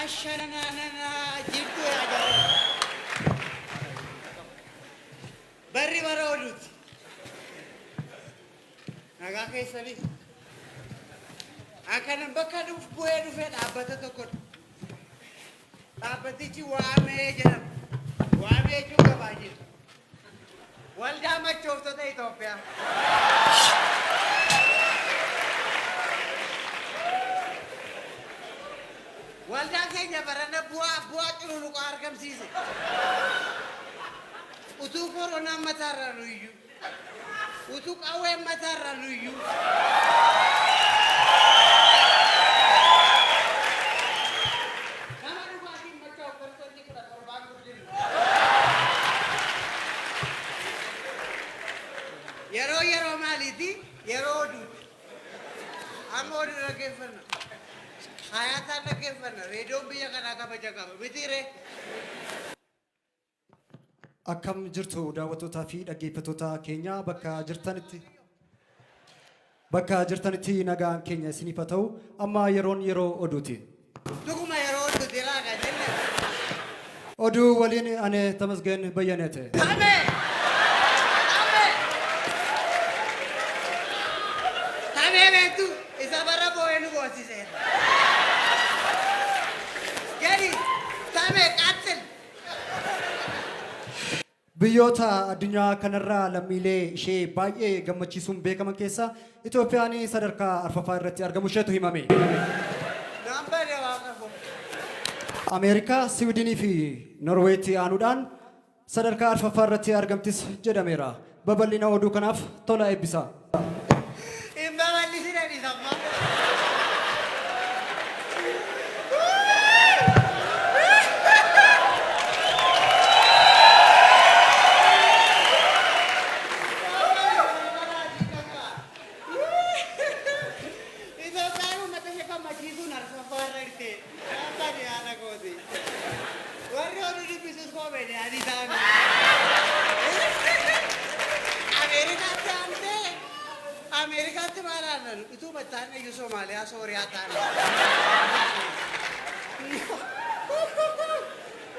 Ashanana jirtu ya jare. Barri bara odut. Nagaa keessanii. Akkanan bakka bu'ee dhufee dhaabbata tokko. Dhaabbatichi waamee jedhama. Waamee jechuun gabaa jiru. Waldaa Machooftota Itoophiyaa. Waldaan keenya barana bu'aa cululuqaa argamsiise. Utuu koronaan mataarraa nuyyuu. Utuu qawween mataarraa nuyyuu. Nama dhugaatiin Machooftoonni 17 guddinu. Yeroo maaliiti? Yeroo oduuti. Amma oduu dhaggeeffanna. Hayaataan dhaggeeffanna. Reediyoon biyya kanaa kabaja qaba. Mitiiree. Akkam jirtu daawwattootaa fi dhaggeeffattoota keenya bakka jirtanitti nagaan keenya isiniif haa ta'u amma yeroo oduuti. Dhuguma yeroo oduuti laaga jenne. Oduu waliin ane Tamasgeen Bayyaneete. Tamee beektu isa bara boo'ee nu boonsiseera. Gadi tamee qaattil. Biyyoota addunyaa kanarraa lammiilee ishee baay'ee gammachiisuun beekaman keessa Itoophiyaan sadarkaa arfaffaa irratti argamu isheetu himame. Ameerikaa, Siwiidinii fi Norweetti aanuudhaan sadarkaa arfaffaa irratti argamtis jedhameera. Babal'ina oduu kanaaf tola eebbisa. Amerikaatti maalaannan utuu battaan iyyuu Somaaliyaa Sooriyaa taana.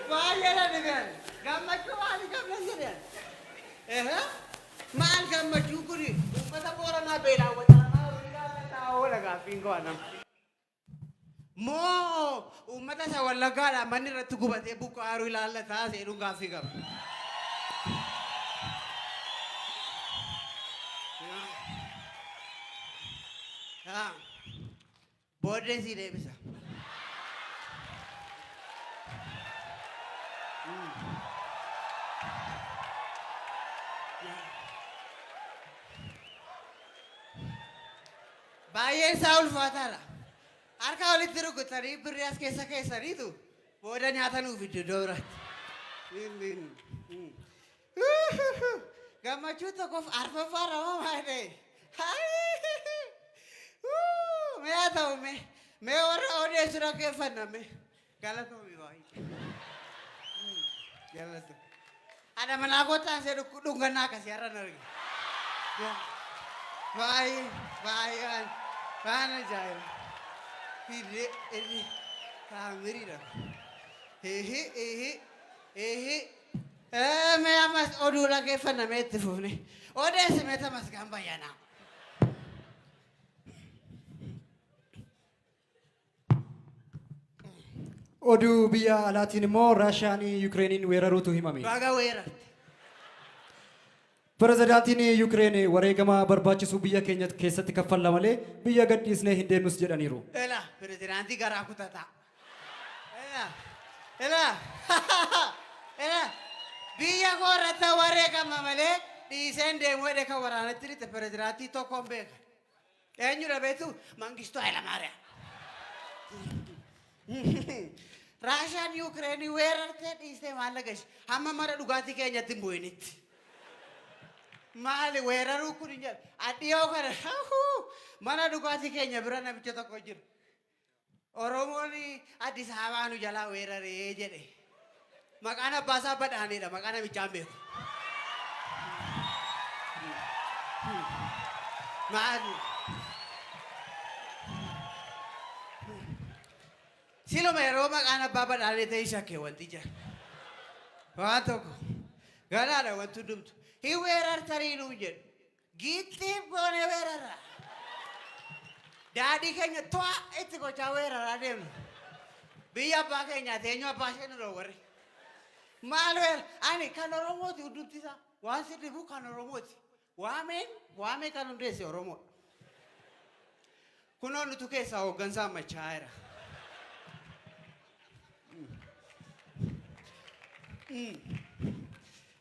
Baay'eedha dhigan. Gammachuu maali gamna jedhan? Maal gammachuu kuni uffata Booranaa beelaan wajjiramaa horiidhaan taa'oo lagaaffiin go'anam. Moo uummata isa wallaggaadhaan manni irratti gubatee buqqaaruu ilaallataa seenuun gaaffii qaba. Booddee si deebisa. Baay'een isaa ulfaataadha. Harka walitti rukutanii birrii as keessa keessaniitu booda nyaata nuuf iddoo biraatti. Gammachuu tokkoof arfaffaa ramamaa ta'e. Mee ta'u mee warra odeessu dhaggeeffanname galatoomi baay'ee. Galatoo. Ada manaa kottaa ishee dhungannaa akkasii har'a narge. Baay'ee waan ajaa'iba. Hirree kaamiriidha. Mee ammas oduu dhaggeeffanname itti fufne. Odeessi mee Tamasgeen Bayyanaa. Oduu biyya alaatiin immoo Raashiyaan Yukireeniin weeraruutu himame. Baga weerarte. Pirezidaantiin Yukireen wareegama barbaachisu biyya keenya keessatti kaffalla malee biyya gadhiisnee hin deemnus jedhaniiru. Pirezidaantii garaa kutataa. Biyya koorratti wareegama malee dhiiseen deemuu edee kan waraanatti dhite pirezidaantii tokkoon beeka. Eenyudha beektu Mangistuu Hayilamaariyaam. Raashiyaan Yukireenii weerartee dhiistee maal lagashi hamma mana dhugaatii keenyatti hin bu'initti. Maali weeraruu kun hin jedhu adhiyoo kana mana dhugaatii keenya bira namicha tokko jiru. Oromoon Addis Ababaa nu jalaa weeraree jedhe. Maqaan abbaasaa badhaaniidha maqaan namichaan beeku. Maali? Siluma yeroo maqaan abbaa badhaadhee ta'e shakkee wanti jira. Waan tokko ganaadha wanti hundumtu. Hin weerartanii nuun jedhu. Giittiif goonee weerarra. Daadhii keenya to'a itti gochaa weeraraa deemnu. Biyya abbaa keenyaati eenyu abbaa ishee nu dhoowwarre. Maal ani kan Oromooti hundumti isaa. Waan sirriifu kan Oromooti. Waamee kan hundeesse Oromoodha. Kunoo nutu keessaa hooggansaa machaa'aa jira.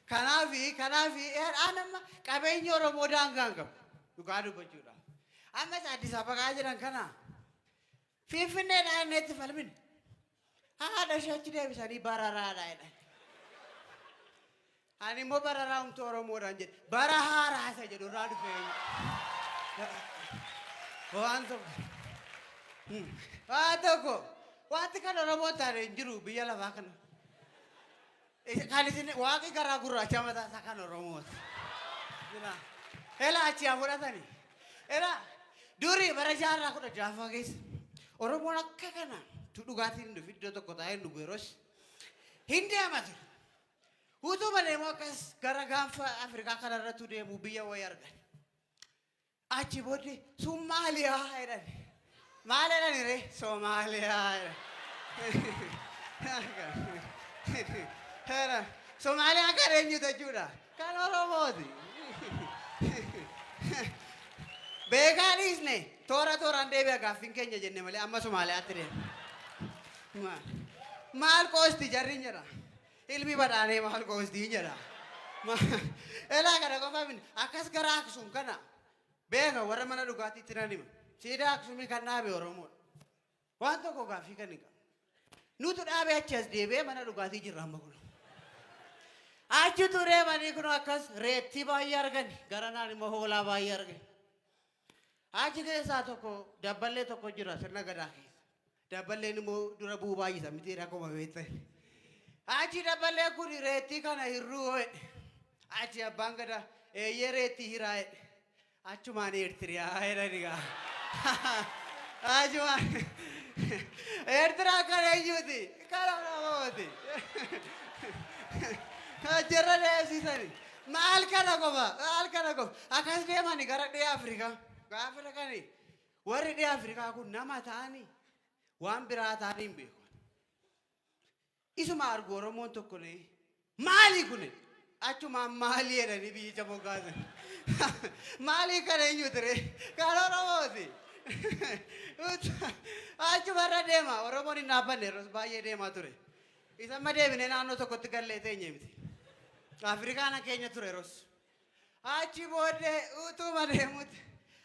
Kanaafi anamma qabeenyi Oromoo daangaan qabu. Dhugaa dubbachuudha. Ammas Addis Ababaa jiran kana Finfinneedhaan inni itti falmin. Haadha ishee achi deebisanii bararaadha jedhan. Ani immoo bararaa humtuu Oromoodhaan jedhe. Bara haaraa isa jedhu irraa dhufee. Waan tokko. Wanti kan Oromoo taane hin jiru biyya lafaa kana. Kan isin waaqi garaa gurraacha mataa isaa kan Oromooti. Ela achi haa fudhatanii. Ela durii bara jaarraa 16 keessa Oromoon akka kana dhugaatiin hin dhufi iddoo tokko taa'ee hin dhugu yeroos hin deema ture. Utuma deemu akkas gara gaanfa Afrikaa kanarratti deemu biyya wayii argan. Achi booddee Somaaliyaa jedhan. Maal jedhani ree? Somaaliyaa jedhan. Somaaliyaa kan eenyutu jechuudha? Kan Oromooti. Beekaanis ne tooraan deebi'a gaaffiin keenya jenne malee amma Somaaliyaatti deema. Maal qoosti jarri jedha. Ilmi badhaanee maal qoosti jedha. Elaa kana qofa min akkas gara Aksuum kana beeka warra mana dhugaatiitti nan hima. Siidaa Aksuumii kan dhaabe Oromoodha. Waan tokko gaaffii kan hin qabu. Nutu dhaabee achi as deebi'ee mana dhugaatii jirra amma kun. Achi turee manii kun akkas reettii baay'ee argani. Garanaan immoo hoolaa baay'ee argani. Achi keessaa tokko dabballee tokko jira sirna gadaa keessa. Dabballeen immoo dura bu'uu baay'isa miti akkuma beektan. Achi dabballee kun reettii kana hirruu ho'e. Achi abbaan gadaa eeyyee reettii hiraa jedhe. Achumaan Eertiriyaa jedhanigaa. Achumaan Eertiraa kan eenyuuti? Kan Oromooti. Jarra deemsisani. Maal kana qofa? Akkas deemani gara dhiyaa Afrikaa. Gaafa dhaqani warri dhiyaa Afrikaa kun nama ta'anii waan biraa ta'anii hin beeku. Isuma argu Oromoon tokko ne maali kuni? Achumaan maali jedhanii biyyicha moggaasan. Maali kan eenyuuti ree? Kan Oromooti. Achumarra deema. Oromoon hin dhaabbanne yeroo baay'ee deemaa ture. Isa amma deebinee naannoo tokkotti gallee teenye miti. Afrikaana keenya ture yeroos. Achi booddee utuma deemutti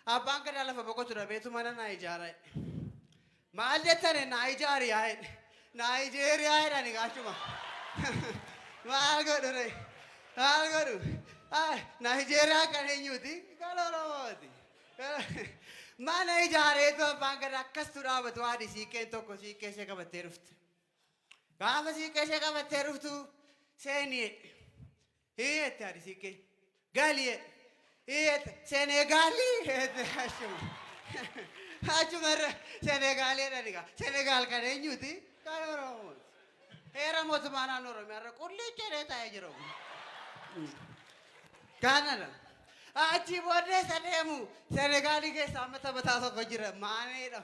abbaan gadaa lafa boqotu dhabeetu mana naa ijaara. Maal jettane naa ijaariyaa jedhe. Naayijeeriyaa jedhani gaachuma. Maal godhu ree? Maal godhu? Naayijeeriyaa kan eenyuuti? Kan Oromooti. Mana ijaareetu abbaan gadaa akkastu dhaabatu haadhi siiqqeen tokko siiqqee ishee qabattee dhufte. Gaafa siiqqee ishee qabattee dhuftu seenii hiyyette haadhi siiqqee. Galii hiyyette Seneegaalii hiyyette achuma. Achumarra Senegaalii jedhaniga. Senegaal kan eenyuuti? Kan Oromooti. Heera mootummaa naannoo Oromiyaarra qullicha jedhee taa'ee jira. Kanadha. Achi booddee sadeemu Senegaalii keessa amma taphataa tokko jira. Maaneedha.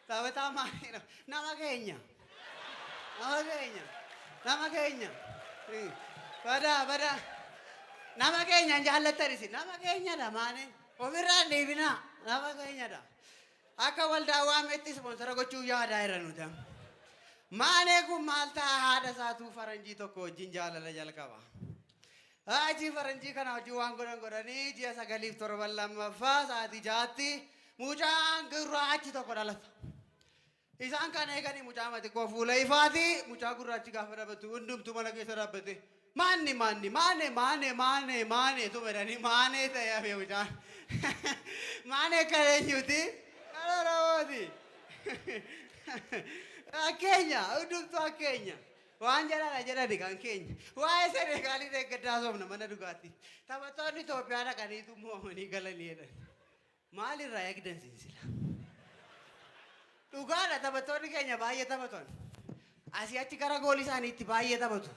Taphataa maaneedha. Nama keenya. Badaa. Nama keenya jaallattanis. Nama keenyadha maanee. Ofirraan deebinaa. Nama keenyadha. Akka waldaa waametti sponsora gochuu yaadaa jira nuti. Maanee kun maal ta'a haadha isaatuu faranjii tokko wajjin jaalala jalqaba. Achi faranjii kana wajjin waan godhanii ji'a 9 lammaffaa sa'aatii 6tti mucaan gurraachi tokko dhalata. Isaan kan eeganii mucaa xiqqoo fuula ifaati mucaa gurraachi gaafa dhaabatu hundumtuu mana keessa dhaabbate. Maane tuma jedhanii maanee ta'ee hafee mucaan. Maanee kan eenyuuti? Kan Oromooti. Akkeenya hundumtuu akkeenya. Waan jedhani kan keenya. Waa'ee Senegaalii deeggaddaa soomna mana dhugaatii. Taphattoonni Itoophiyaa dhaqaniitu mo'amanii galanii jedhan. Maalirraa eegdan sinsila? Dhugaadha taphattoonni keenya baay'ee taphatan. Asii achi gara goolii isaaniitti baay'ee taphatu.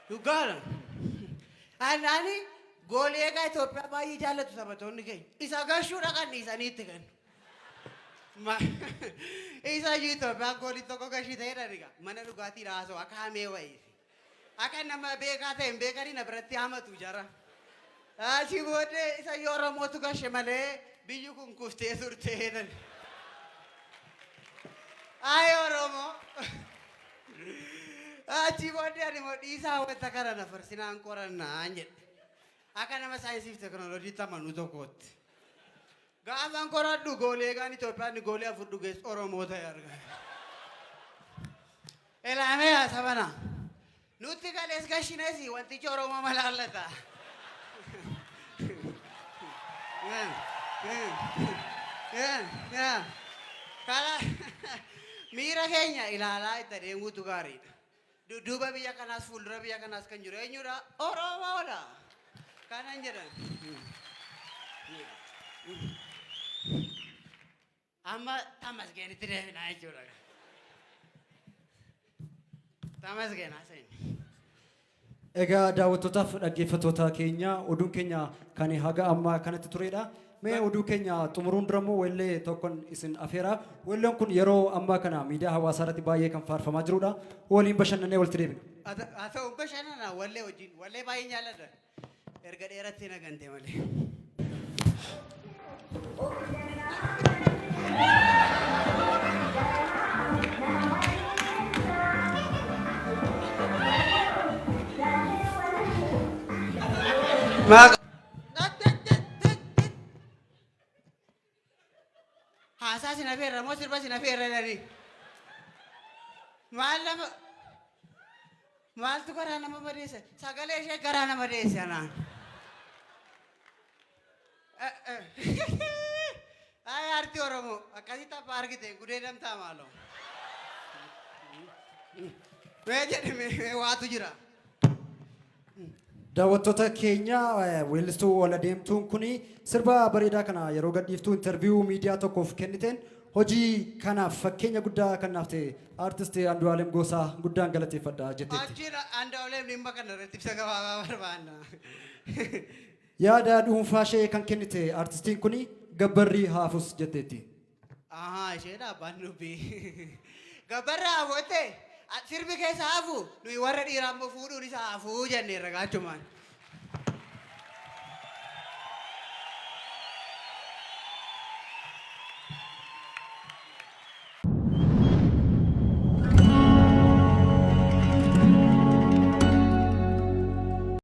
Dhugaadha. Ani goolii egaa Itoophiyaa baay'ee jaallatu taphattoonni keenya. Isa gashuudha kan dhiisaniitti kan. Isa iyyuu Itoophiyaan goolii tokko gashii ta'edha egaa. Mana dhugaatii raasoo akka hamee wayii. Akka nama beekaa ta'e hin beekanii na biratti hamatu jara. Achi booddee isa yoo Oromootu gashe malee biyyi kun kuftee turte jedhan. Ay Oromoo. Achi booddee ani moo dhiisaa wanta kana na farsinaan qorannaan jedhe. Akka nama saayinsiif teekinooloojiitti amanu tokkootti. Gaafan qoradhu goolee gaan Itoophiyaan goolee afur dhugees Oromoo ta'e arga. Elaamee haasabana. Nuti galees gashineesi wantichi Oromoo malaallata. Kala miira keenya ilaalaa itti adeemuutu gaariidha. Dudduuba biyya kanaas fuuldura biyya kanaas kan jiru eenyudha? Oromoodha. Kanan jedhan. Amma tamasgeenitti deebinaa jechuudha. Tamasgeenaa seeni. Egaa daawwattootaaf dhaggeeffattoota keenya oduun keenya kan haga ammaa kanatti turedha. Mee oduu keenya xumuruun durammoo wallee tokkoon isin afeera. Walleen kun yeroo ammaa kana miidiyaa hawaasaa irratti baay'ee kan faarfamaa jirudha. Waliin bashannanee walitti deebina. Haa ta'u bashannana wallee wajjin wallee baay'ee jaalladha. Erga dheeratti nagante malee. Haasaa sin afeerra moo sirba sin afeerra jedhanii. Maaltu garaa nama madeessa? Sagalee ishee garaa nama madeessa naan. Ay aartii Oromoo akkasitti abbaa argite gudee damtaa maaloo. Mee jedhime waatu jira. Daawwattoota keenya weellistuu wal adeemtuun kuni sirba bareedaa kana yeroo gadhiiftuu interviyuu miidiyaa tokkoof kenniteen hojii kanaaf fakkeenya guddaa kan naaf ta'e aartistii Andu'aalem Goosaa guddaan galateeffadha jetteetti. Achiidha Andu'aalem dhimma kana irratti ibsa gabaabaa barbaanna. Yaada dhuunfaa ishee kan kennite aartistiin kuni Gabbarrii Haafus jetteetti. Ahaa isheedha abbaan dubbii. Gabbarri Haafoote sirbi keessa haafu nuyi warra dhiiraa immoo fuudhuun isaa haafuu jennee ragaachumaan.